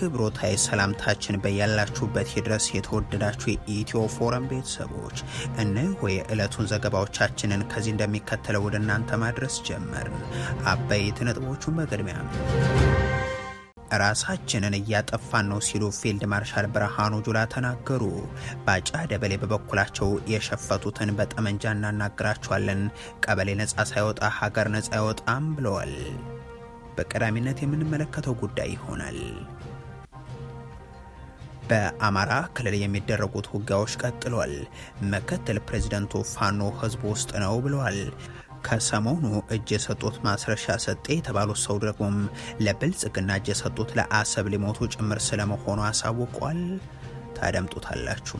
አክብሮታዊ ሰላምታችን በያላችሁበት ይድረስ። የተወደዳችሁ የኢትዮ ፎረም ቤተሰቦች እነሆ የዕለቱን ዘገባዎቻችንን ከዚህ እንደሚከተለው ወደ እናንተ ማድረስ ጀመርን። አበይት ነጥቦቹን በቅድሚያ ራሳችንን እያጠፋን ነው ሲሉ ፊልድ ማርሻል ብርሃኑ ጁላ ተናገሩ። ባጫ ደበሌ በበኩላቸው የሸፈቱትን በጠመንጃ እናናግራቸዋለን፣ ቀበሌ ነጻ ሳይወጣ ሀገር ነጻ አይወጣም ብለዋል። በቀዳሚነት የምንመለከተው ጉዳይ ይሆናል። በአማራ ክልል የሚደረጉት ውጊያዎች ቀጥሏል። ምክትል ፕሬዝዳንቱ ፋኖ ህዝብ ውስጥ ነው ብለዋል። ከሰሞኑ እጅ የሰጡት ማስረሻ ሰጤ የተባሉት ሰው ደግሞም ለብልጽግና እጅ የሰጡት ለአሰብ ሊሞቱ ጭምር ስለመሆኑ አሳውቋል። ታደምጡታላችሁ።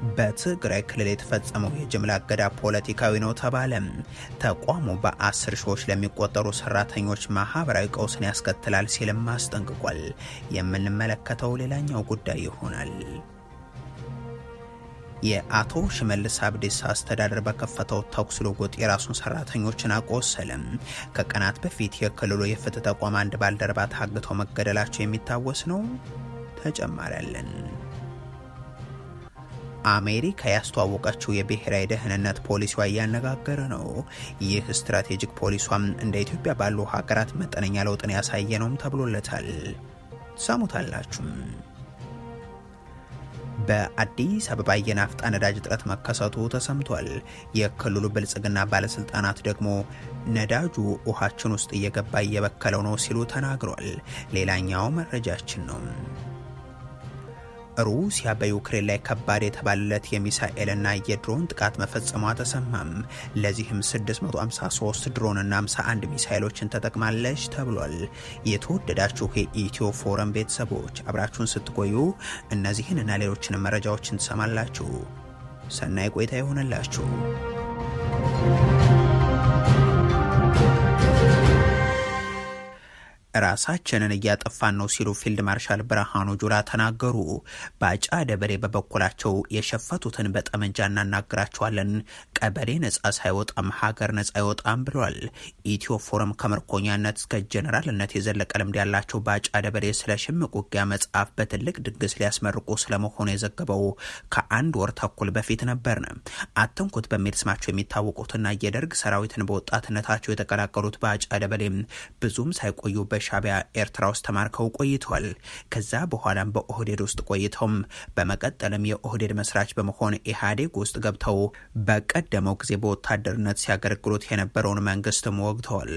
በትግራይ ክልል የተፈጸመው የጅምላ እገዳ ፖለቲካዊ ነው ተባለ። ተቋሙ በ10 ሺዎች ለሚቆጠሩ ሰራተኞች ማህበራዊ ቀውስን ያስከትላል ሲልም አስጠንቅቋል። የምንመለከተው ሌላኛው ጉዳይ ይሆናል። የአቶ ሽመልስ አብዲሳ አስተዳደር በከፈተው ተኩስ ልውውጥ የራሱን ሰራተኞችን አቆሰለም። ከቀናት በፊት የክልሉ የፍትህ ተቋም አንድ ባልደረባ ታግተው መገደላቸው የሚታወስ ነው። ተጨማሪ አለን። አሜሪካ ያስተዋወቀችው የብሔራዊ ደህንነት ፖሊሲዋ እያነጋገረ ነው። ይህ ስትራቴጂክ ፖሊሷም እንደ ኢትዮጵያ ባሉ ሀገራት መጠነኛ ለውጥን ያሳየ ነውም ተብሎለታል። ሰሙታላችሁ። በአዲስ አበባ የናፍጣ ነዳጅ እጥረት መከሰቱ ተሰምቷል። የክልሉ ብልጽግና ባለስልጣናት ደግሞ ነዳጁ ውሃችን ውስጥ እየገባ እየበከለው ነው ሲሉ ተናግሯል። ሌላኛው መረጃችን ነው። ሩሲያ በዩክሬን ላይ ከባድ የተባለለት የሚሳኤልና የድሮን ጥቃት መፈጸሟ ተሰማም። ለዚህም 653 ድሮንና 51 ሚሳኤሎችን ተጠቅማለች ተብሏል። የተወደዳችሁ የኢትዮ ፎረም ቤተሰቦች አብራችሁን ስትቆዩ እነዚህንና ሌሎችንም መረጃዎችን ትሰማላችሁ። ሰናይ ቆይታ ይሆንላችሁ። ራሳችንን እያጠፋን ነው ሲሉ ፊልድ ማርሻል ብርሃኑ ጁላ ተናገሩ። ባጫ ደበሌ በበኩላቸው የሸፈቱትን በጠመንጃ እናናግራቸዋለን፣ ቀበሌ ነጻ ሳይወጣም ሀገር ነጻ አይወጣም ብለዋል። ኢትዮ ፎረም ከምርኮኛነት እስከ ጀነራልነት የዘለቀ ልምድ ያላቸው ባጫ ደበሌ ስለ ሽምቅ ውጊያ መጽሐፍ በትልቅ ድግስ ሊያስመርቁ ስለመሆኑ የዘገበው ከአንድ ወር ተኩል በፊት ነበር። አትንኩት በሚል ስማቸው የሚታወቁትና የደርግ ሰራዊትን በወጣትነታቸው የተቀላቀሉት ባጫ ደበሌ ብዙም ሳይቆዩ ሻቢያ ኤርትራ ውስጥ ተማርከው ቆይተዋል። ከዛ በኋላም በኦህዴድ ውስጥ ቆይተውም በመቀጠልም የኦህዴድ መስራች በመሆን ኢህአዴግ ውስጥ ገብተው በቀደመው ጊዜ በወታደርነት ሲያገለግሉት የነበረውን መንግስትም ወግተዋል።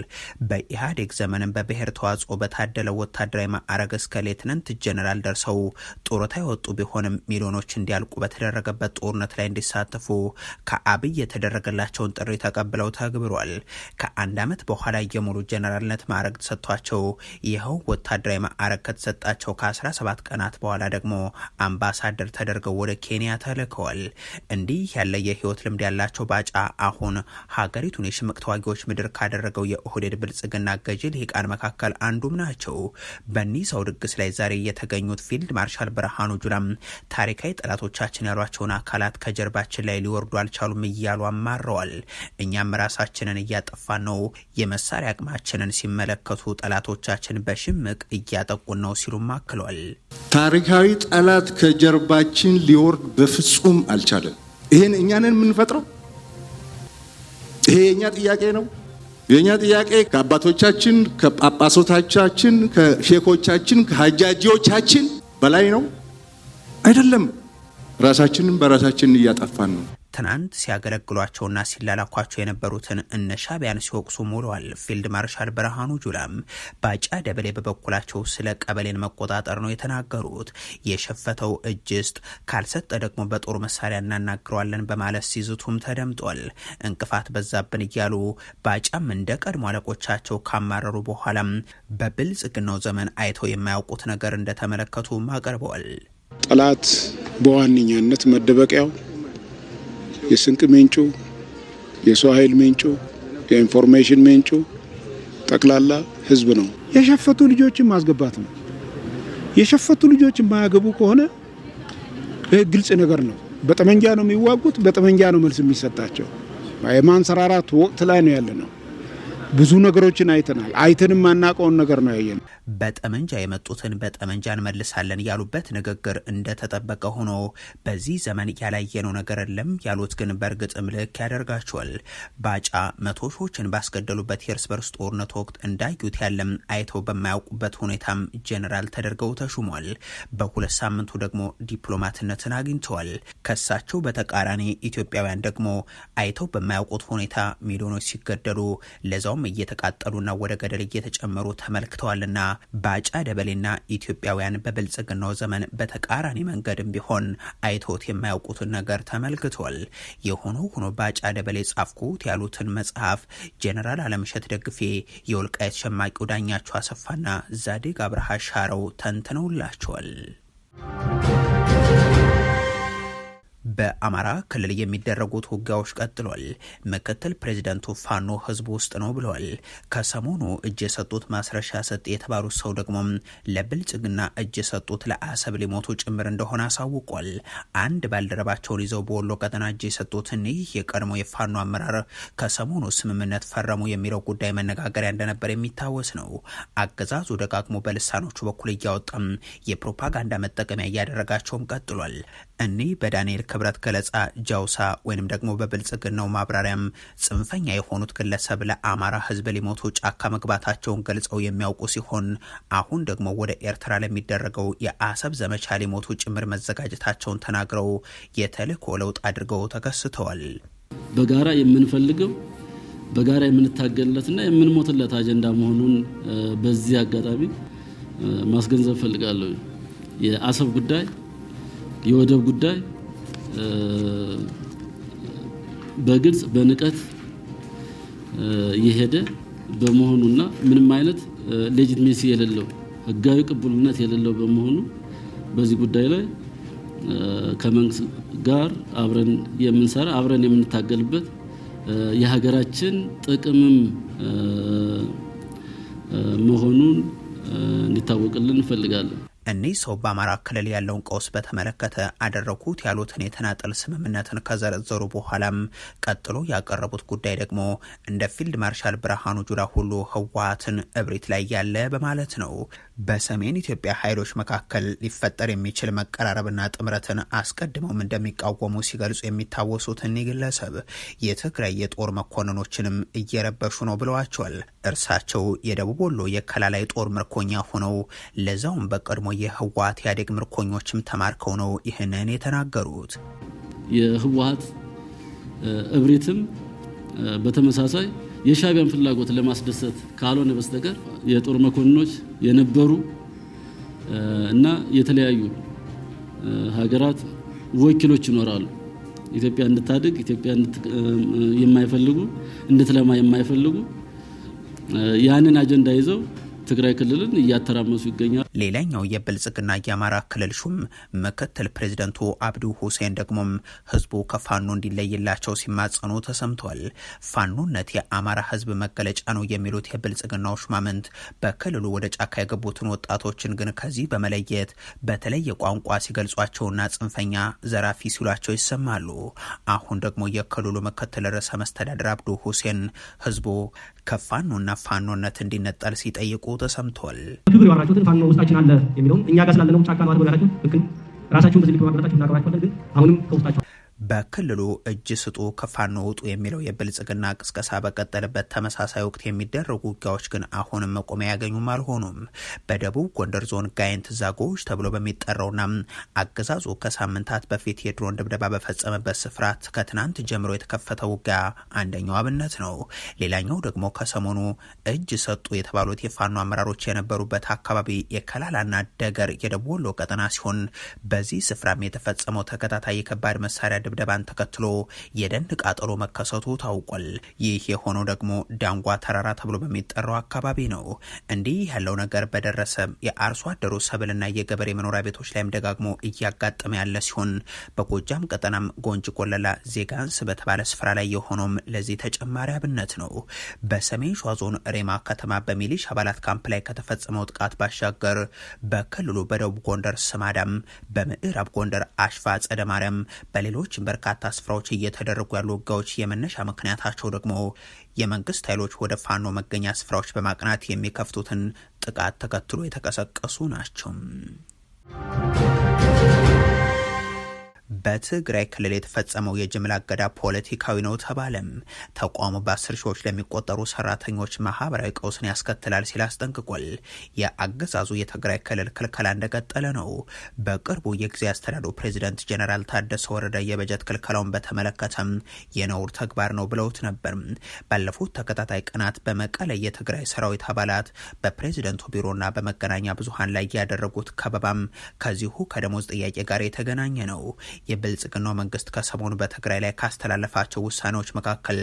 በኢህአዴግ ዘመንም በብሔር ተዋጽኦ በታደለው ወታደራዊ ማዕረግ እስከ ሌትናንት ጀነራል ደርሰው ጡረታ የወጡ ቢሆንም ሚሊዮኖች እንዲያልቁ በተደረገበት ጦርነት ላይ እንዲሳተፉ ከአብይ የተደረገላቸውን ጥሪ ተቀብለው ተግብሯል። ከአንድ ዓመት በኋላ የሙሉ ጀነራልነት ማዕረግ ተሰጥቷቸው ይኸው ወታደራዊ ማዕረግ ከተሰጣቸው ከ17 ቀናት በኋላ ደግሞ አምባሳደር ተደርገው ወደ ኬንያ ተልከዋል። እንዲህ ያለ የህይወት ልምድ ያላቸው ባጫ አሁን ሀገሪቱን የሽምቅ ተዋጊዎች ምድር ካደረገው የኦህዴድ ብልጽግና ገዢ ልሂቃን መካከል አንዱም ናቸው። በኒህ ሰው ድግስ ላይ ዛሬ የተገኙት ፊልድ ማርሻል ብርሃኑ ጁላም ታሪካዊ ጠላቶቻችን ያሏቸውን አካላት ከጀርባችን ላይ ሊወርዱ አልቻሉም እያሉ አማረዋል። እኛም ራሳችንን እያጠፋን ነው፣ የመሳሪያ አቅማችንን ሲመለከቱ ጠላቶቻችን በሽምቅ እያጠቁን ነው ሲሉም አክሏል። ታሪካዊ ጠላት ከጀርባችን ሊወርድ በፍጹም አልቻለም። ይሄን እኛንን የምንፈጥረው ይሄ የኛ ጥያቄ ነው። የኛ ጥያቄ ከአባቶቻችን፣ ከጳጳሶቻችን፣ ከሼኮቻችን፣ ከሀጃጂዎቻችን በላይ ነው አይደለም። ራሳችንን በራሳችን እያጠፋን ነው። ትናንት ሲያገለግሏቸውና ሲላላኳቸው የነበሩትን እነ ሻቢያን ሲወቅሱ ውለዋል። ፊልድ ማርሻል ብርሃኑ ጁላም ባጫ ደበሌ በበኩላቸው ስለ ቀበሌን መቆጣጠር ነው የተናገሩት። የሸፈተው እጅስጥ ካልሰጠ ደግሞ በጦር መሳሪያ እናናግረዋለን በማለት ሲዝቱም ተደምጧል። እንቅፋት በዛብን እያሉ ባጫም እንደ ቀድሞ አለቆቻቸው ካማረሩ በኋላም በብልጽግናው ዘመን አይተው የማያውቁት ነገር እንደተመለከቱ አቀርበዋል። ጠላት በዋነኛነት መደበቂያው የስንቅ ምንጩ፣ የሰው ኃይል ምንጩ፣ የኢንፎርሜሽን ምንጩ ጠቅላላ ህዝብ ነው። የሸፈቱ ልጆችን ማስገባት ነው። የሸፈቱ ልጆችን ማያገቡ ከሆነ ግልጽ ነገር ነው። በጠመንጃ ነው የሚዋጉት፣ በጠመንጃ ነው መልስ የሚሰጣቸው። የማንሰራራት ወቅት ላይ ነው ያለነው። ብዙ ነገሮችን አይተናል። አይተንም ማናቀውን ነገር ነው ያየነው። በጠመንጃ የመጡትን በጠመንጃ እንመልሳለን ያሉበት ንግግር እንደተጠበቀ ሆኖ በዚህ ዘመን ያላየነው ነገር የለም ያሉት ግን በእርግጥም ልክ ያደርጋቸዋል። ባጫ 100 ሺዎችን ባስገደሉበት የእርስ በርስ ጦርነት ወቅት እንዳዩት ያለም አይተው በማያውቁበት ሁኔታም ጄኔራል ተደርገው ተሹሟል። በሁለት ሳምንቱ ደግሞ ዲፕሎማትነትን አግኝተዋል። ከሳቸው በተቃራኒ ኢትዮጵያውያን ደግሞ አይተው በማያውቁት ሁኔታ ሚሊዮኖች ሲገደሉ ለዛውም እየተቃጠሉና ወደ ገደል እየተጨመሩ ተመልክተዋልና ባጫ ደበሌና ኢትዮጵያውያን በብልጽግናው ዘመን በተቃራኒ መንገድም ቢሆን አይቶት የማያውቁትን ነገር ተመልክተዋል። የሆነው ሆኖ ባጫ ደበሌ ጻፍኩት ያሉትን መጽሐፍ ጄኔራል አለምሸት ደግፌ፣ የወልቃይት ሸማቂው ዳኛቸው አሰፋና ዛዲግ አብርሃ ሻረው ተንትነውላቸዋል። በአማራ ክልል የሚደረጉት ውጊያዎች ቀጥሏል። ምክትል ፕሬዚደንቱ ፋኖ ህዝቡ ውስጥ ነው ብለዋል። ከሰሞኑ እጅ የሰጡት ማስረሻ ሰጥ የተባሉት ሰው ደግሞ ለብልጽግና እጅ የሰጡት ለአሰብ ሊሞቱ ጭምር እንደሆነ አሳውቋል። አንድ ባልደረባቸውን ይዘው በወሎ ቀጠና እጅ የሰጡት እኒህ የቀድሞ የፋኖ አመራር ከሰሞኑ ስምምነት ፈረሙ የሚለው ጉዳይ መነጋገሪያ እንደነበር የሚታወስ ነው። አገዛዙ ደጋግሞ በልሳኖቹ በኩል እያወጣም የፕሮፓጋንዳ መጠቀሚያ እያደረጋቸውም ቀጥሏል። እኒህ በዳንኤል ክብረት ገለጻ ጃውሳ ወይንም ደግሞ በብልጽግናው ማብራሪያም ጽንፈኛ የሆኑት ግለሰብ ለአማራ ህዝብ ሊሞቱ ጫካ መግባታቸውን ገልጸው የሚያውቁ ሲሆን አሁን ደግሞ ወደ ኤርትራ ለሚደረገው የአሰብ ዘመቻ ሊሞቱ ጭምር መዘጋጀታቸውን ተናግረው የተልእኮ ለውጥ አድርገው ተከስተዋል። በጋራ የምንፈልገው በጋራ የምንታገልለትና የምንሞትለት አጀንዳ መሆኑን በዚህ አጋጣሚ ማስገንዘብ ፈልጋለሁ። የአሰብ ጉዳይ፣ የወደብ ጉዳይ በግልጽ በንቀት የሄደ በመሆኑና ምንም አይነት ሌጂቲሜሲ የሌለው ህጋዊ ቅቡልነት የሌለው በመሆኑ በዚህ ጉዳይ ላይ ከመንግስት ጋር አብረን የምንሰራ አብረን የምንታገልበት የሀገራችን ጥቅምም መሆኑን እንዲታወቅልን እንፈልጋለን። እኒህ ሰው በአማራ ክልል ያለውን ቀውስ በተመለከተ አደረኩት ያሉትን የተናጠል ስምምነትን ከዘረዘሩ በኋላም ቀጥሎ ያቀረቡት ጉዳይ ደግሞ እንደ ፊልድ ማርሻል ብርሃኑ ጁላ ሁሉ ህወሓትን እብሪት ላይ ያለ በማለት ነው። በሰሜን ኢትዮጵያ ኃይሎች መካከል ሊፈጠር የሚችል መቀራረብና ጥምረትን አስቀድመውም እንደሚቃወሙ ሲገልጹ የሚታወሱት እኒህ ግለሰብ የትግራይ የጦር መኮንኖችንም እየረበሹ ነው ብለዋቸዋል። እርሳቸው የደቡብ ወሎ የከላላይ ጦር ምርኮኛ ሆነው ለዛውም በቀድሞ የህወሓት ያደግ ምርኮኞችም ተማርከው ነው ይህንን የተናገሩት። የህወሓት እብሪትም በተመሳሳይ የሻዕቢያን ፍላጎት ለማስደሰት ካልሆነ በስተቀር የጦር መኮንኖች የነበሩ እና የተለያዩ ሀገራት ወኪሎች ይኖራሉ። ኢትዮጵያ እንድታድግ ኢትዮጵያ የማይፈልጉ እንድትለማ የማይፈልጉ ያንን አጀንዳ ይዘው ትግራይ ክልልን እያተራመሱ ይገኛል። ሌላኛው የብልጽግና የአማራ ክልል ሹም ምክትል ፕሬዚደንቱ አብዱ ሁሴን ደግሞም ህዝቡ ከፋኖ እንዲለይላቸው ሲማጸኑ ተሰምቷል። ፋኖነት የአማራ ህዝብ መገለጫ ነው የሚሉት የብልጽግናው ሹማምንት በክልሉ ወደ ጫካ የገቡትን ወጣቶችን ግን ከዚህ በመለየት በተለየ ቋንቋ ሲገልጿቸውና ጽንፈኛ ዘራፊ ሲሏቸው ይሰማሉ። አሁን ደግሞ የክልሉ ምክትል ርዕሰ መስተዳድር አብዱ ሁሴን ህዝቡ ከፋኖና ፋኖነት እንዲነጠል ሲጠይቁ ተሰምቷል። ክብር ያወራችሁትን ፋኖ ውስጣችን አለ የሚለውም እኛ ጋር ስላለነው ጫካ ነው ያላችሁ ልክ ራሳችሁን በዚህ ልክ ማግባታችሁ እናቀርባችኋለን። ግን አሁንም ከውስጣችሁ በክልሉ እጅ ስጡ ከፋኖ ውጡ የሚለው የብልጽግና ቅስቀሳ በቀጠለበት ተመሳሳይ ወቅት የሚደረጉ ውጊያዎች ግን አሁንም መቆሚያ ያገኙም አልሆኑም። በደቡብ ጎንደር ዞን ጋይንት ዛጎች ተብሎ በሚጠራውና አገዛዙ ከሳምንታት በፊት የድሮን ድብደባ በፈጸመበት ስፍራ ከትናንት ጀምሮ የተከፈተው ውጊያ አንደኛው አብነት ነው። ሌላኛው ደግሞ ከሰሞኑ እጅ ሰጡ የተባሉት የፋኖ አመራሮች የነበሩበት አካባቢ የከላላና ደገር የደቡብ ወሎ ቀጠና ሲሆን በዚህ ስፍራም የተፈጸመው ተከታታይ የከባድ መሳሪያ ድብደባን ተከትሎ የደን ቃጠሎ መከሰቱ ታውቋል። ይህ የሆነው ደግሞ ዳንጓ ተራራ ተብሎ በሚጠራው አካባቢ ነው። እንዲህ ያለው ነገር በደረሰ የአርሶ አደሩ ሰብልና የገበሬ መኖሪያ ቤቶች ላይም ደጋግሞ እያጋጠመ ያለ ሲሆን በጎጃም ቀጠናም ጎንጅ ቆለላ ዜጋንስ በተባለ ስፍራ ላይ የሆነውም ለዚህ ተጨማሪ አብነት ነው። በሰሜን ሸዋ ዞን ሬማ ከተማ በሚሊሽ አባላት ካምፕ ላይ ከተፈጸመው ጥቃት ባሻገር በክልሉ በደቡብ ጎንደር ስማዳም፣ በምዕራብ ጎንደር አሽፋ ጸደ ማርያም፣ በሌሎች በክልላችን በርካታ ስፍራዎች እየተደረጉ ያሉ ውጊያዎች የመነሻ ምክንያታቸው ደግሞ የመንግስት ኃይሎች ወደ ፋኖ መገኛ ስፍራዎች በማቅናት የሚከፍቱትን ጥቃት ተከትሎ የተቀሰቀሱ ናቸው። በትግራይ ክልል የተፈጸመው የጅምላ እገዳ ፖለቲካዊ ነው ተባለም። ተቋሙ በ10 ሺዎች ለሚቆጠሩ ሰራተኞች ማህበራዊ ቀውስን ያስከትላል ሲል አስጠንቅቋል። የአገዛዙ የትግራይ ክልል ክልከላ እንደቀጠለ ነው። በቅርቡ የጊዜ አስተዳደሩ ፕሬዚዳንት ጀነራል ታደሰ ወረደ የበጀት ክልከላውን በተመለከተም የነውር ተግባር ነው ብለውት ነበር። ባለፉት ተከታታይ ቀናት በመቀለ የትግራይ ሰራዊት አባላት በፕሬዚደንቱ ቢሮና በመገናኛ ብዙሃን ላይ ያደረጉት ከበባም ከዚሁ ከደሞዝ ጥያቄ ጋር የተገናኘ ነው። የብልጽግናው መንግስት ከሰሞኑ በትግራይ ላይ ካስተላለፋቸው ውሳኔዎች መካከል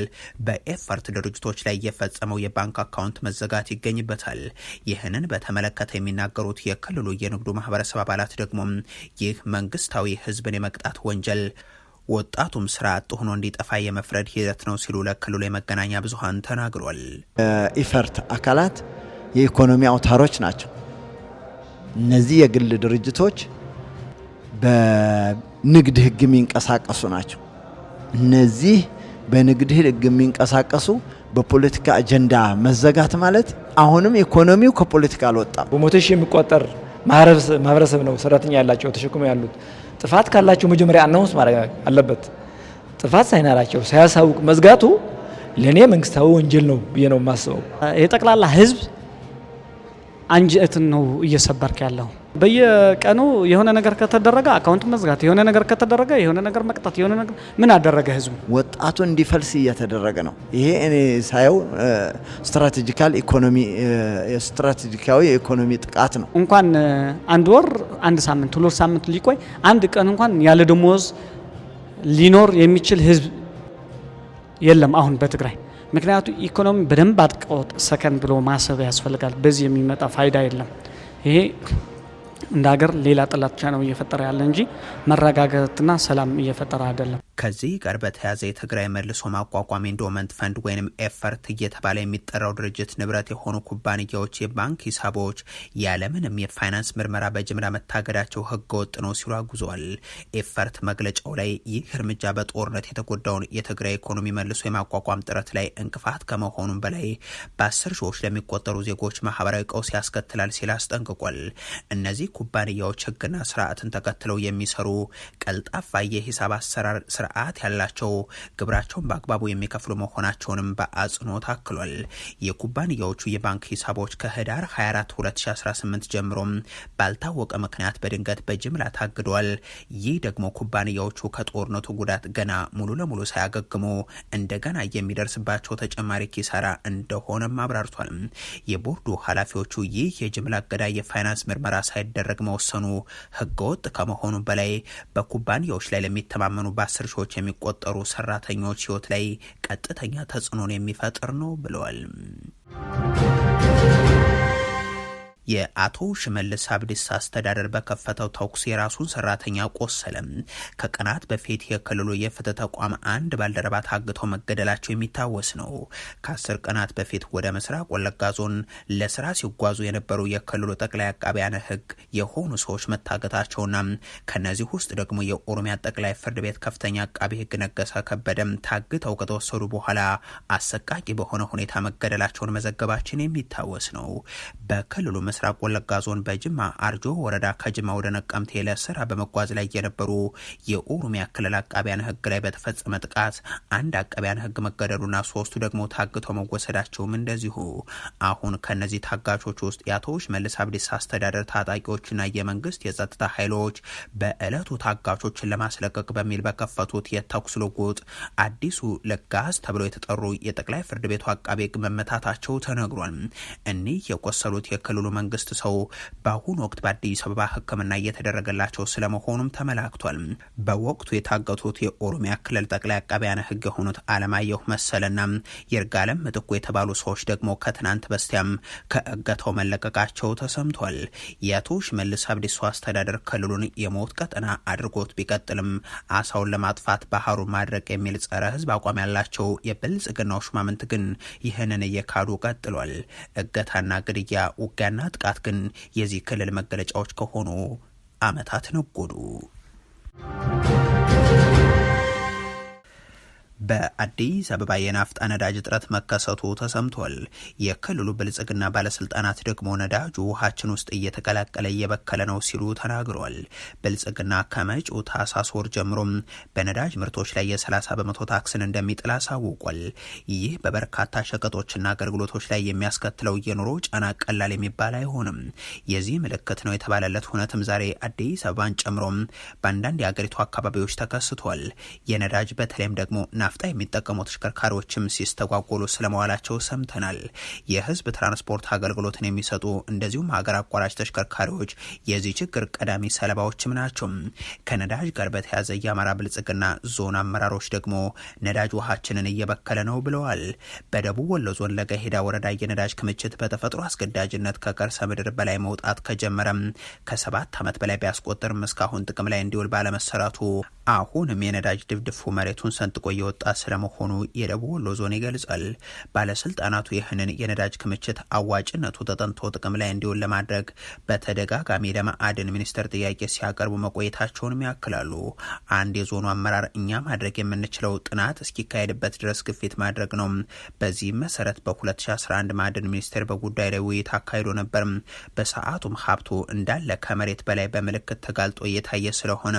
በኤፈርት ድርጅቶች ላይ የፈጸመው የባንክ አካውንት መዘጋት ይገኝበታል። ይህንን በተመለከተ የሚናገሩት የክልሉ የንግዱ ማህበረሰብ አባላት ደግሞ ይህ መንግስታዊ ህዝብን የመቅጣት ወንጀል ወጣቱም ስራ አጥ ሆኖ እንዲጠፋ የመፍረድ ሂደት ነው ሲሉ ለክልሉ የመገናኛ ብዙሃን ተናግሯል። ኢፈርት አካላት የኢኮኖሚ አውታሮች ናቸው። እነዚህ የግል ድርጅቶች በንግድ ህግ የሚንቀሳቀሱ ናቸው። እነዚህ በንግድ ህግ የሚንቀሳቀሱ በፖለቲካ አጀንዳ መዘጋት ማለት አሁንም ኢኮኖሚው ከፖለቲካ አልወጣም። በመቶ ሺህ የሚቆጠር ማህበረሰብ ነው ሰራተኛ ያላቸው ተሸክሞ ያሉት። ጥፋት ካላቸው መጀመሪያ አናውንስ ማድረግ አለበት። ጥፋት ሳይናራቸው ሳያሳውቅ መዝጋቱ ለኔ መንግስታዊ ወንጀል ነው ብዬ ነው የማስበው። የጠቅላላ ህዝብ አንጀትን ነው እየሰበርክ ያለው። በየቀኑ የሆነ ነገር ከተደረገ አካውንት መዝጋት፣ የሆነ ነገር ከተደረገ የሆነ ነገር መቅጣት፣ የሆነ ነገር ምን አደረገ ህዝቡ? ወጣቱ እንዲፈልስ እየተደረገ ነው። ይሄ እኔ ሳየው ስትራቴጂካዊ የኢኮኖሚ ጥቃት ነው። እንኳን አንድ ወር፣ አንድ ሳምንት፣ 2 ሳምንት ሊቆይ አንድ ቀን እንኳን ያለ ደሞዝ ሊኖር የሚችል ህዝብ የለም አሁን በትግራይ። ምክንያቱ ኢኮኖሚ በደንብ አጥቆት ሰከን ብሎ ማሰብ ያስፈልጋል። በዚህ የሚመጣ ፋይዳ የለም። ይሄ እንደ ሀገር ሌላ ጥላቻ ነው እየፈጠረ ያለ እንጂ መረጋጋትና ሰላም እየፈጠረ አይደለም። ከዚህ ጋር በተያያዘ የትግራይ መልሶ ማቋቋም ኢንዶመንት ፈንድ ወይም ኤፈርት እየተባለ የሚጠራው ድርጅት ንብረት የሆኑ ኩባንያዎች የባንክ ሂሳቦች ያለምንም የፋይናንስ ምርመራ በጅምላ መታገዳቸው ህገወጥ ነው ሲሉ አጉዟል። ኤፈርት መግለጫው ላይ ይህ እርምጃ በጦርነት የተጎዳውን የትግራይ ኢኮኖሚ መልሶ የማቋቋም ጥረት ላይ እንቅፋት ከመሆኑም በላይ በ10 ሺዎች ለሚቆጠሩ ዜጎች ማህበራዊ ቀውስ ያስከትላል ሲል አስጠንቅቋል። እነዚህ ኩባንያዎች ህግና ስርዓትን ተከትለው የሚሰሩ ቀልጣፋ የሂሳብ አሰራር ስርዓት ያላቸው ግብራቸውን በአግባቡ የሚከፍሉ መሆናቸውንም በአጽንኦት አክሏል። የኩባንያዎቹ የባንክ ሂሳቦች ከህዳር 24 2018 ጀምሮ ባልታወቀ ምክንያት በድንገት በጅምላ ታግደዋል። ይህ ደግሞ ኩባንያዎቹ ከጦርነቱ ጉዳት ገና ሙሉ ለሙሉ ሳያገግሙ እንደገና የሚደርስባቸው ተጨማሪ ኪሳራ እንደሆነም አብራርቷል። የቦርዱ ኃላፊዎቹ ይህ የጅምላ እገዳ የፋይናንስ ምርመራ ሳይደረግ መወሰኑ ህገወጥ ከመሆኑ በላይ በኩባንያዎች ላይ ለሚተማመኑ በ10 ሺዎች የሚቆጠሩ ሰራተኞች ህይወት ላይ ቀጥተኛ ተጽዕኖን የሚፈጥር ነው ብለዋል። የአቶ ሽመልስ አብዲሳ አስተዳደር በከፈተው ተኩስ የራሱን ሰራተኛ ቆሰለም። ከቀናት በፊት የክልሉ የፍትህ ተቋም አንድ ባልደረባ ታግተው መገደላቸው የሚታወስ ነው። ከ10 ቀናት በፊት ወደ ምስራቅ ወለጋ ዞን ለስራ ሲጓዙ የነበሩ የክልሉ ጠቅላይ አቃቢያነ ህግ የሆኑ ሰዎች መታገታቸውና ከነዚህ ውስጥ ደግሞ የኦሮሚያ ጠቅላይ ፍርድ ቤት ከፍተኛ አቃቢ ህግ ነገሰ ከበደም ታግተው ከተወሰዱ በኋላ አሰቃቂ በሆነ ሁኔታ መገደላቸውን መዘገባችን የሚታወስ ነው። በክልሉ ምስራቅ ወለጋ ዞን በጅማ አርጆ ወረዳ ከጅማ ወደ ነቀምቴ ለስራ በመጓዝ ላይ የነበሩ የኦሮሚያ ክልል አቃቢያን ህግ ላይ በተፈጸመ ጥቃት አንድ አቃቢያን ህግ መገደሉና 3ቱ ደግሞ ታግተው መወሰዳቸውም እንደዚሁ። አሁን ከነዚህ ታጋቾች ውስጥ የአቶ ሽመልስ አብዲሳ አስተዳደር ታጣቂዎችና የመንግስት የጸጥታ ኃይሎች በእለቱ ታጋቾችን ለማስለቀቅ በሚል በከፈቱት የተኩስ ልውውጥ አዲሱ ለጋስ ተብለው የተጠሩ የጠቅላይ ፍርድ ቤቱ አቃቤ ህግ መመታታቸው ተነግሯል። እኒህ የቆሰሉት የክልሉ መንግስት ሰው በአሁኑ ወቅት በአዲስ አበባ ሕክምና እየተደረገላቸው ስለመሆኑም ተመላክቷል። በወቅቱ የታገቱት የኦሮሚያ ክልል ጠቅላይ አቃቢያነ ህግ የሆኑት አለማየሁ መሰለና ይርጋለም ምትኩ የተባሉ ሰዎች ደግሞ ከትናንት በስቲያም ከእገታው መለቀቃቸው ተሰምቷል። የአቶ ሽመልስ አብዲሳ አስተዳደር ክልሉን የሞት ቀጠና አድርጎት ቢቀጥልም አሳውን ለማጥፋት ባህሩን ማድረቅ የሚል ጸረ ህዝብ አቋም ያላቸው የብልጽግናው ሹማምንት ግን ይህንን እየካዱ ቀጥሏል። እገታና ግድያ፣ ውጊያና ጥቃት ግን የዚህ ክልል መገለጫዎች ከሆኑ ዓመታት ነጎዱ። በአዲስ አበባ የናፍጣ ነዳጅ እጥረት መከሰቱ ተሰምቷል። የክልሉ ብልጽግና ባለስልጣናት ደግሞ ነዳጁ ውሃችን ውስጥ እየተቀላቀለ እየበከለ ነው ሲሉ ተናግረዋል። ብልጽግና ከመጪው ታህሳስ ወር ጀምሮም በነዳጅ ምርቶች ላይ የ30 በመቶ ታክስን እንደሚጥል አሳውቋል። ይህ በበርካታ ሸቀጦችና አገልግሎቶች ላይ የሚያስከትለው የኑሮ ጫና ቀላል የሚባል አይሆንም። የዚህ ምልክት ነው የተባለለት ሁነትም ዛሬ አዲስ አበባን ጨምሮም በአንዳንድ የአገሪቱ አካባቢዎች ተከስቷል። የነዳጅ በተለይም ደግሞ ናፍጣ የሚጠቀሙ ተሽከርካሪዎችም ሲስተጓጎሉ ስለመዋላቸው ሰምተናል። የህዝብ ትራንስፖርት አገልግሎትን የሚሰጡ እንደዚሁም ሀገር አቋራጭ ተሽከርካሪዎች የዚህ ችግር ቀዳሚ ሰለባዎችም ናቸው። ከነዳጅ ጋር በተያያዘ የአማራ ብልጽግና ዞን አመራሮች ደግሞ ነዳጅ ውሃችንን እየበከለ ነው ብለዋል። በደቡብ ወሎ ዞን ለገሄዳ ወረዳ የነዳጅ ክምችት በተፈጥሮ አስገዳጅነት ከከርሰ ምድር በላይ መውጣት ከጀመረም ከ7 ዓመት በላይ ቢያስቆጥርም እስካሁን ጥቅም ላይ እንዲውል ባለመሰራቱ አሁንም የነዳጅ ድፍድፉ መሬቱን ሰንጥቆ እየወጣ ስለመሆኑ የደቡብ ወሎ ዞን ይገልጻል። ባለስልጣናቱ ይህንን የነዳጅ ክምችት አዋጭነቱ ተጠንቶ ጥቅም ላይ እንዲውል ለማድረግ በተደጋጋሚ ለማዕድን ሚኒስቴር ጥያቄ ሲያቀርቡ መቆየታቸውንም ያክላሉ። አንድ የዞኑ አመራር እኛ ማድረግ የምንችለው ጥናት እስኪካሄድበት ድረስ ግፊት ማድረግ ነው። በዚህም መሰረት በ2011 ማዕድን ሚኒስቴር በጉዳይ ላይ ውይይት አካሂዶ ነበር። በሰዓቱም ሀብቱ እንዳለ ከመሬት በላይ በምልክት ተጋልጦ እየታየ ስለሆነ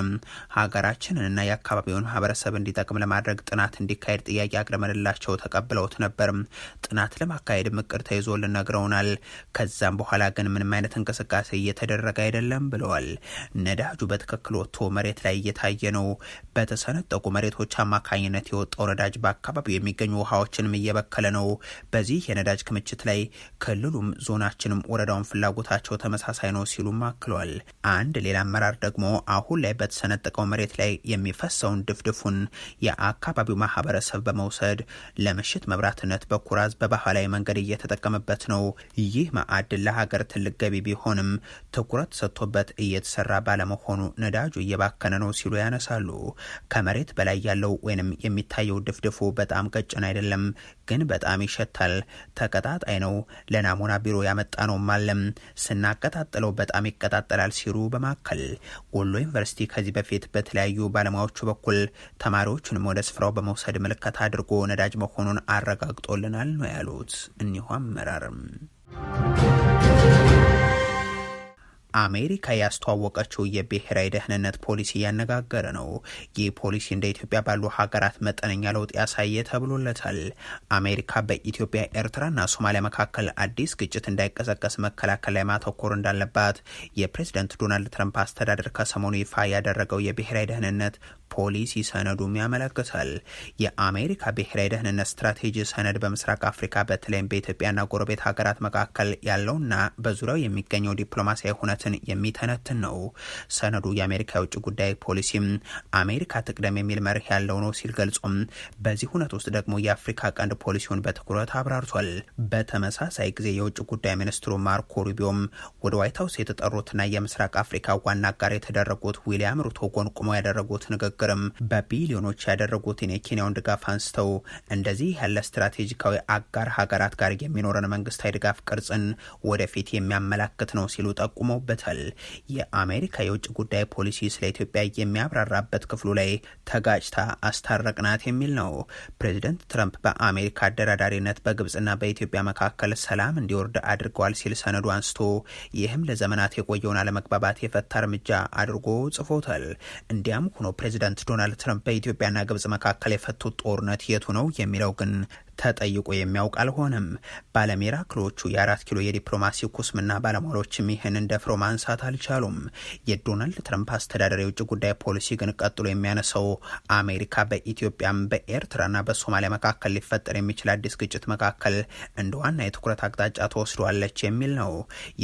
ሀገራችን እና የአካባቢውን ማህበረሰብ እንዲጠቅም ለማድረግ ጥናት እንዲካሄድ ጥያቄ አቅርበንላቸው ተቀብለውት ነበር። ጥናት ለማካሄድ እቅድ ተይዞልን ነግረውናል። ከዛም በኋላ ግን ምንም አይነት እንቅስቃሴ እየተደረገ አይደለም ብለዋል። ነዳጁ በትክክል ወጥቶ መሬት ላይ እየታየ ነው። በተሰነጠቁ መሬቶች አማካኝነት የወጣው ነዳጅ በአካባቢው የሚገኙ ውሃዎችንም እየበከለ ነው። በዚህ የነዳጅ ክምችት ላይ ክልሉም ዞናችንም ወረዳውን ፍላጎታቸው ተመሳሳይ ነው ሲሉም አክለዋል። አንድ ሌላ አመራር ደግሞ አሁን ላይ በተሰነጠቀው መሬት ላይ የሚፈሰውን ድፍድፉን የአካባቢው ማህበረሰብ በመውሰድ ለምሽት መብራትነት በኩራዝ በባህላዊ መንገድ እየተጠቀመበት ነው። ይህ ማዕድን ለሀገር ትልቅ ገቢ ቢሆንም ትኩረት ሰጥቶበት እየተሰራ ባለመሆኑ ነዳጁ እየባከነ ነው ሲሉ ያነሳሉ። ከመሬት በላይ ያለው ወይንም የሚታየው ድፍድፉ በጣም ቀጭን አይደለም፣ ግን በጣም ይሸታል። ተቀጣጣይ ነው። ለናሙና ቢሮ ያመጣ ነው ማለም ስናቀጣጥለው በጣም ይቀጣጠላል ሲሉ በማከል ወሎ ዩኒቨርሲቲ ከዚህ በፊት በተለያዩ ባለሙያዎቹ በኩል ተማሪዎቹንም ወደ ስፍራው በመውሰድ ምልከታ አድርጎ ነዳጅ መሆኑን አረጋግጦልናል ነው ያሉት። እኒሁ አመራርም አሜሪካ ያስተዋወቀችው የብሔራዊ ደህንነት ፖሊሲ ያነጋገረ ነው። ይህ ፖሊሲ እንደ ኢትዮጵያ ባሉ ሀገራት መጠነኛ ለውጥ ያሳየ ተብሎለታል። አሜሪካ በኢትዮጵያ ኤርትራና ሶማሊያ መካከል አዲስ ግጭት እንዳይቀሰቀስ መከላከል ላይ ማተኮር እንዳለባት የፕሬዝዳንት ዶናልድ ትራምፕ አስተዳደር ከሰሞኑ ይፋ ያደረገው የብሔራዊ ደህንነት ፖሊሲ ሰነዱም ያመለክታል። የአሜሪካ ብሔራዊ ደህንነት ስትራቴጂ ሰነድ በምስራቅ አፍሪካ በተለይም በኢትዮጵያና ጎረቤት ሀገራት መካከል ያለውና በዙሪያው የሚገኘው ዲፕሎማሲያዊ ሁነትን የሚተነትን ነው። ሰነዱ የአሜሪካ የውጭ ጉዳይ ፖሊሲም አሜሪካ ትቅደም የሚል መርህ ያለው ነው ሲል ገልጾም በዚህ ሁነት ውስጥ ደግሞ የአፍሪካ ቀንድ ፖሊሲውን በትኩረት አብራርቷል። በተመሳሳይ ጊዜ የውጭ ጉዳይ ሚኒስትሩ ማርኮ ሩቢዮም ወደ ዋይት ሀውስ የተጠሩትና የምስራቅ አፍሪካ ዋና አጋር የተደረጉት ዊሊያም ሩቶ ጎንቁመው ያደረጉት ንግግርም በቢሊዮኖች ያደረጉትን የኬንያውን ድጋፍ አንስተው እንደዚህ ያለ ስትራቴጂካዊ አጋር ሀገራት ጋር የሚኖረን መንግስታዊ ድጋፍ ቅርጽን ወደፊት የሚያመላክት ነው ሲሉ ጠቁመውበታል። የአሜሪካ የውጭ ጉዳይ ፖሊሲ ስለ ኢትዮጵያ የሚያብራራበት ክፍሉ ላይ ተጋጭታ አስታረቅናት የሚል ነው። ፕሬዚደንት ትራምፕ በአሜሪካ አደራዳሪነት በግብጽና በኢትዮጵያ መካከል ሰላም እንዲወርድ አድርገዋል ሲል ሰነዱ አንስቶ ይህም ለዘመናት የቆየውን አለመግባባት የፈታ እርምጃ አድርጎ ጽፎታል። እንዲያም ሆኖ ፕሬዚደንት ዶናልድ ትራምፕ በኢትዮጵያና ግብጽ መካከል የፈቱት ጦርነት የቱ ነው የሚለው ግን ተጠይቆ የሚያውቅ አልሆነም። ባለሚራክሎቹ የ4 ኪሎ የዲፕሎማሲ ኩስምና ባለሟሎችም ይህንን ደፍረው ማንሳት አልቻሉም። የዶናልድ ትራምፕ አስተዳደር የውጭ ጉዳይ ፖሊሲ ግን ቀጥሎ የሚያነሳው አሜሪካ በኢትዮጵያም በኤርትራና በሶማሊያ መካከል ሊፈጠር የሚችል አዲስ ግጭት መካከል እንደ ዋና የትኩረት አቅጣጫ ተወስዷለች የሚል ነው።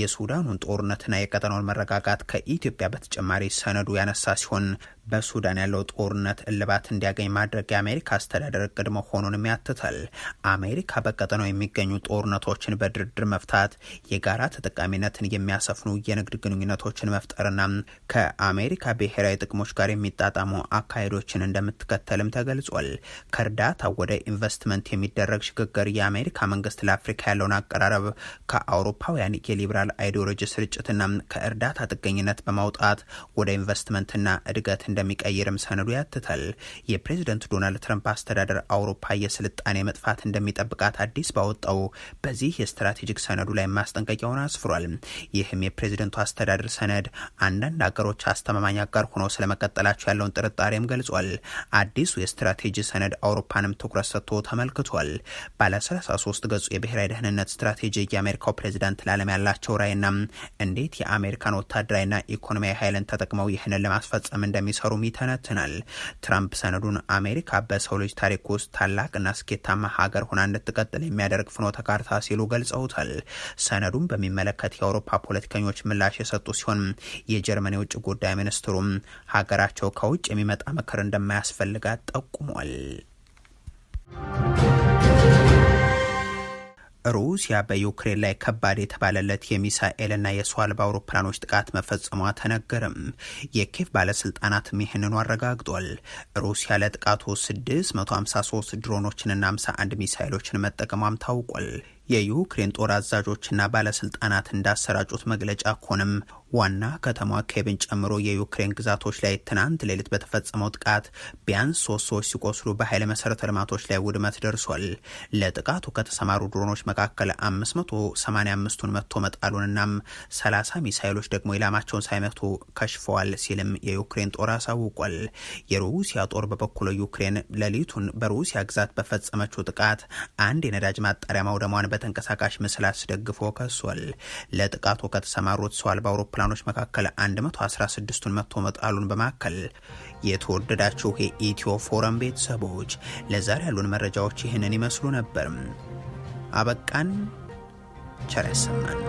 የሱዳኑን ጦርነትና የቀጠናውን መረጋጋት ከኢትዮጵያ በተጨማሪ ሰነዱ ያነሳ ሲሆን በሱዳን ያለው ጦርነት እልባት እንዲያገኝ ማድረግ የአሜሪካ አስተዳደር እቅድ መሆኑንም ያትታል። አሜሪካ በቀጠናው የሚገኙ ጦርነቶችን በድርድር መፍታት፣ የጋራ ተጠቃሚነትን የሚያሰፍኑ የንግድ ግንኙነቶችን መፍጠርና ከአሜሪካ ብሔራዊ ጥቅሞች ጋር የሚጣጣሙ አካሄዶችን እንደምትከተልም ተገልጿል። ከእርዳታ ወደ ኢንቨስትመንት የሚደረግ ሽግግር የአሜሪካ መንግስት ለአፍሪካ ያለውን አቀራረብ ከአውሮፓውያን የሊበራል አይዲዮሎጂ ስርጭትና ከእርዳታ ጥገኝነት በማውጣት ወደ ኢንቨስትመንትና እድገት እንደሚቀይርም ሰነዱ ያትታል። የፕሬዝደንት ዶናልድ ትራምፕ አስተዳደር አውሮፓ የስልጣኔ መጥፋት እንደሚጠብቃት አዲስ ባወጣው በዚህ የስትራቴጂክ ሰነዱ ላይ ማስጠንቀቂያውን አስፍሯል። ይህም የፕሬዝደንቱ አስተዳደር ሰነድ አንዳንድ ሀገሮች አስተማማኝ አጋር ሆነው ስለመቀጠላቸው ያለውን ጥርጣሬም ገልጿል። አዲሱ የስትራቴጂ ሰነድ አውሮፓንም ትኩረት ሰጥቶ ተመልክቷል። ባለ 33 ገጹ የብሔራዊ ደህንነት ስትራቴጂ የአሜሪካው ፕሬዝዳንት ለዓለም ያላቸው ራዕይና እንዴት የአሜሪካን ወታደራዊና ኢኮኖሚያዊ ኃይልን ተጠቅመው ይህንን ለማስፈጸም እንደሚሰሩም ይተነትናል። ትራምፕ ሰነዱን አሜሪካ በሰው ልጅ ታሪክ ውስጥ ታላቅና ስኬታማ ሀገር ሆና እንድትቀጥል የሚያደርግ ፍኖተ ካርታ ሲሉ ገልጸውታል። ሰነዱን በሚመለከት የአውሮፓ ፖለቲከኞች ምላሽ የሰጡ ሲሆን የጀርመን የውጭ ጉዳይ ሚኒስትሩም ሀገራቸው ከውጭ የሚመጣ ምክር እንደማያስፈልጋት ጠቁሟል። ሩሲያ በዩክሬን ላይ ከባድ የተባለለት የሚሳኤልና የሰው አልባ አውሮፕላኖች ጥቃት መፈጸሟ ተነገረም። የኪየቭ ባለስልጣናትም ይህንኑ አረጋግጧል። ሩሲያ ለጥቃቱ 653 ድሮኖችንና 51 ሚሳኤሎችን መጠቀሟም ታውቋል። የዩክሬን ጦር አዛዦችና ባለስልጣናት እንዳሰራጩት መግለጫ ከሆነም ዋና ከተማዋ ኪየቭን ጨምሮ የዩክሬን ግዛቶች ላይ ትናንት ሌሊት በተፈጸመው ጥቃት ቢያንስ 3 ሰዎች ሲቆስሉ በኃይል መሰረተ ልማቶች ላይ ውድመት ደርሷል። ለጥቃቱ ከተሰማሩ ድሮኖች መካከል 585ቱን መቶ መጣሉንና 30 ሚሳይሎች ደግሞ ኢላማቸውን ሳይመቱ ከሽፈዋል ሲልም የዩክሬን ጦር አሳውቋል። የሩሲያ ጦር በበኩሉ ዩክሬን ሌሊቱን በሩሲያ ግዛት በፈጸመችው ጥቃት አንድ የነዳጅ ማጣሪያ ማውደሟን በተንቀሳቃሽ ምስል አስደግፎ ከሷል። ለጥቃቱ ከተሰማሩት ሰው አልባ አውሮፕላኖች መካከል 116ቱን መቶ መጣሉን በማከል የተወደዳችሁ የኢትዮ ፎረም ቤተሰቦች ለዛሬ ያሉን መረጃዎች ይህንን ይመስሉ ነበር። አበቃን። ቸር ያሰማን።